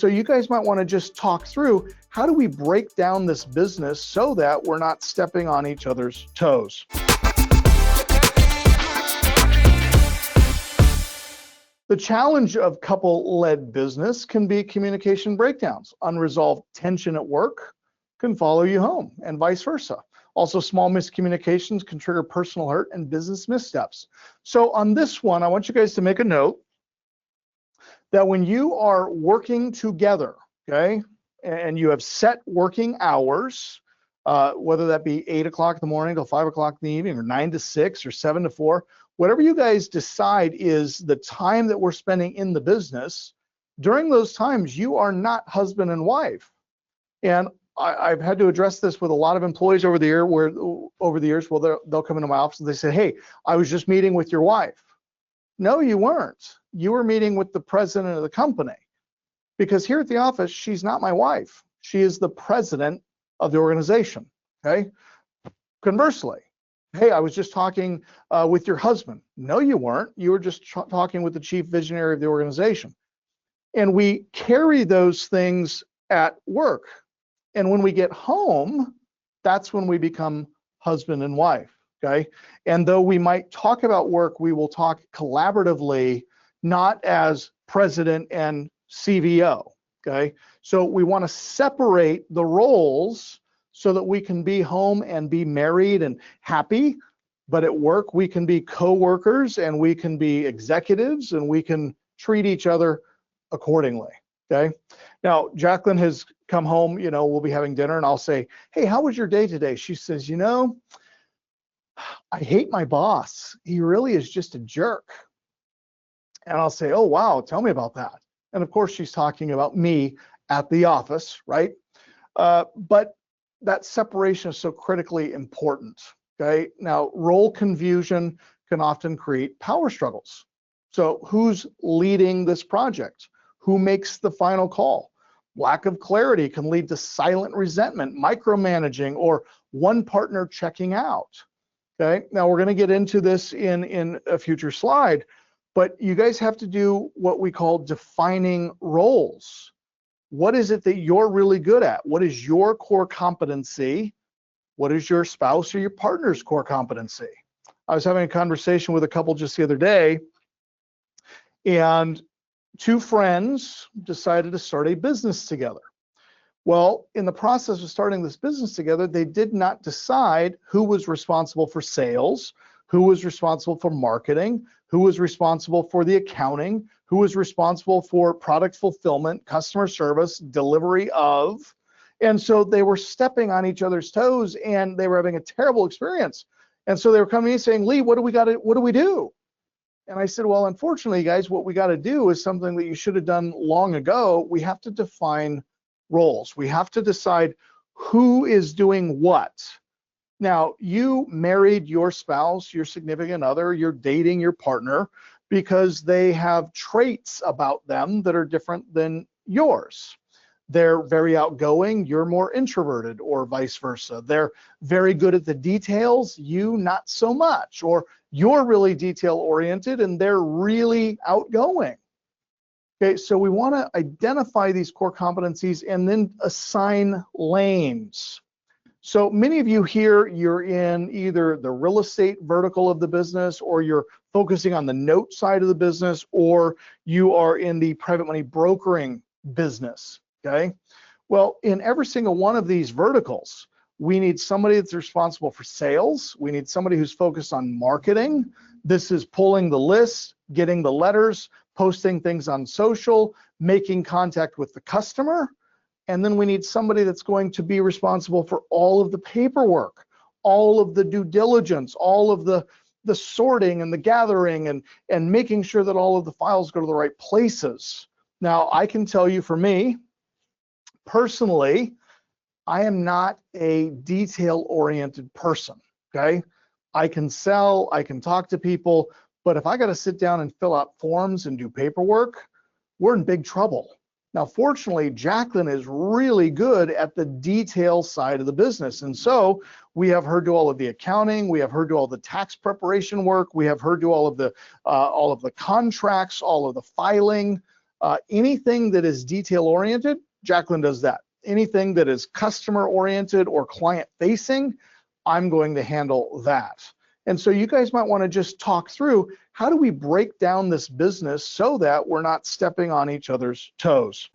So you guys might want to just talk through, how do we break down this business so that we're not stepping on each other's toes? The challenge of couple-led business can be communication breakdowns. Unresolved tension at work can follow you home, and vice versa. Also, small miscommunications can trigger personal hurt and business missteps. So on this one, I want you guys to make a note that when you are working together, okay, and you have set working hours, whether that be 8 o'clock in the morning till 5 o'clock in the evening, or 9 to 6, or 7 to 4, whatever you guys decide is the time that we're spending in the business, during those times, you are not husband and wife. And I've had to address this with a lot of employees over the years, they'll come into my office and they say, hey, I was just meeting with your wife. No, you weren't. You were meeting with the president of the company, because here at the office, she's not my wife. She is the president of the organization, okay? Conversely, hey, I was just talking with your husband. No, you weren't. You were just talking with the chief visionary of the organization. And we carry those things at work. And when we get home, that's when we become husband and wife, okay? And though we might talk about work, we will talk collaboratively, not as president and CVO, okay? So we want to separate the roles so that we can be home and be married and happy, but at work we can be co-workers and we can be executives and we can treat each other accordingly, okay? Now, Jacqueline has come home, we'll be having dinner and I'll say, hey, how was your day today? She says, I hate my boss. He really is just a jerk. And I'll say, oh, wow, tell me about that. And of course, she's talking about me at the office, right? But that separation is so critically important, okay? Now, role confusion can often create power struggles. So who's leading this project? Who makes the final call? Lack of clarity can lead to silent resentment, micromanaging, or one partner checking out. Okay, now we're going to get into this in a future slide, but you guys have to do what we call defining roles. What is it that you're really good at? What is your core competency? What is your spouse or your partner's core competency? I was having a conversation with a couple just the other day, and two friends decided to start a business together. Well, in the process of starting this business together, they did not decide who was responsible for sales, who was responsible for marketing, who was responsible for the accounting, who was responsible for product fulfillment, customer service, delivery of. And so they were stepping on each other's toes and they were having a terrible experience. And so they were coming to me saying, Lee, what do we do? And I said, well, unfortunately, guys, what we got to do is something that you should have done long ago. We have to define roles. We have to decide who is doing what. Now, you married your spouse, your significant other, you're dating your partner because they have traits about them that are different than yours. They're very outgoing, you're more introverted, or vice versa. They're very good at the details, you not so much, or you're really detail oriented and they're really outgoing. Okay, so we want to identify these core competencies and then assign lanes. So many of you here, you're in either the real estate vertical of the business, or you're focusing on the note side of the business, or you are in the private money brokering business, okay? Well, in every single one of these verticals, we need somebody that's responsible for sales. We need somebody who's focused on marketing. This is pulling the lists, getting the letters, posting things on social, making contact with the customer. And then we need somebody that's going to be responsible for all of the paperwork, all of the due diligence, all of the sorting and the gathering and making sure that all of the files go to the right places. Now, I can tell you for me, personally, I am not a detail-oriented person, okay? I can sell, I can talk to people, but if I got to sit down and fill out forms and do paperwork, we're in big trouble. Now, fortunately, Jacqueline is really good at the detail side of the business. And so we have her do all of the accounting, we have her do all the tax preparation work, we have her do all of the contracts, all of the filing. Anything that is detail oriented, Jacqueline does that. Anything that is customer oriented or client facing, I'm going to handle that. And so you guys might want to just talk through, how do we break down this business so that we're not stepping on each other's toes?